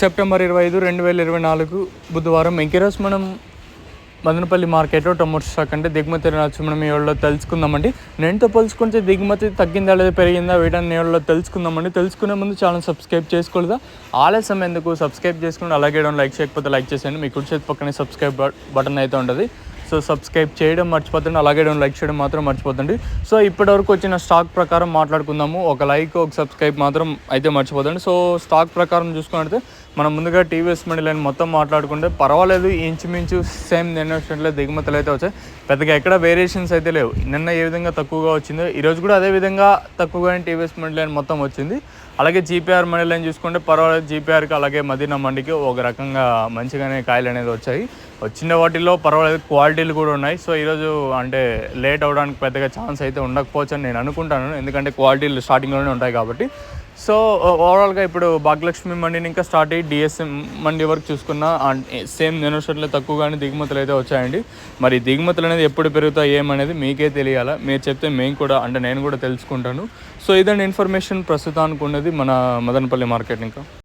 September 25, 2024 బుధవారం. ఈరోజు మనం మదనపల్లి మార్కెట్లో టొమాటో స్టాక్ అంటే దిగుమతి రావచ్చు మనం ఈ వాళ్ళలో తెలుసుకుందామండి. నేనుతో పోల్చుకుంటే దిగుమతి తగ్గిందా లేదా పెరిగిందా వీటని వాళ్ళలో తెలుసుకుందామండి. తెలుసుకునే ముందు ఛానల్ సబ్స్క్రైబ్ చేసుకోలేదా? ఆలస్యం ఎందుకు? సబ్స్క్రైబ్ చేసుకుని అలాగే లైక్ చేయకపోతే లైక్ చేసేయండి. మీ కుడి చేతి పక్కనే సబ్స్క్రైబ్ బటన్ అయితే ఉంటుంది. సో సబ్స్క్రైబ్ చేయడం మర్చిపోతుంది, అలాగే లైక్ చేయడం మాత్రం మర్చిపోతుంది. సో ఇప్పటివరకు వచ్చిన స్టాక్ ప్రకారం మాట్లాడుకుందాము. ఒక లైక్ ఒక సబ్స్క్రైబ్ మాత్రం అయితే మర్చిపోతుంది. సో స్టాక్ ప్రకారం చూసుకుంటే మనం ముందుగా టీవీఎస్ మండి లైన్ మొత్తం మాట్లాడుకుంటే పర్వాలేదు, ఇంచుమించు సేమ్ నిన్న దిగుమతులు అయితే వచ్చాయి. పెద్దగా ఎక్కడ వేరియేషన్స్ అయితే లేవు. నిన్న ఏ విధంగా తక్కువగా వచ్చిందో ఈరోజు కూడా అదే విధంగా తక్కువగానే టీవీఎస్ మండి లైన్ మొత్తం వచ్చింది. అలాగే జీపీఆర్ మండి లైన్ చూసుకుంటే పర్వాలేదు, జీపీఆర్కి అలాగే మదీనా మండికి ఒక రకంగా మంచిగానే కాయలు అనేది వచ్చాయి. వచ్చిన వాటిల్లో పర్వాలేదు, క్వాలిటీలు కూడా ఉన్నాయి. సో ఈరోజు అంటే లేట్ అవ్వడానికి పెద్దగా ఛాన్స్ అయితే ఉండకపోవచ్చు అని నేను అనుకుంటాను, ఎందుకంటే క్వాలిటీలు స్టార్టింగ్లోనే ఉంటాయి కాబట్టి. సో ఓవరాల్గా ఇప్పుడు భాగ్యలక్ష్మి మండిని ఇంకా స్టార్ట్ అయ్యి డిఎస్ఎం మండి వరకు చూసుకున్న సేమ్ యూనివర్సిటీలో తక్కువగానే దిగుమతులు అయితే వచ్చాయండి. మరి దిగుమతులు అనేది ఎప్పుడు పెరుగుతాయి ఏమనేది మీకే తెలియాలా. మీరు చెప్తే మేము కూడా అంటే నేను కూడా తెలుసుకుంటాను. సో ఇదండి ఇన్ఫర్మేషన్ ప్రస్తుతానికి ఉన్నది మన మదనపల్లి మార్కెట్. ఇంకా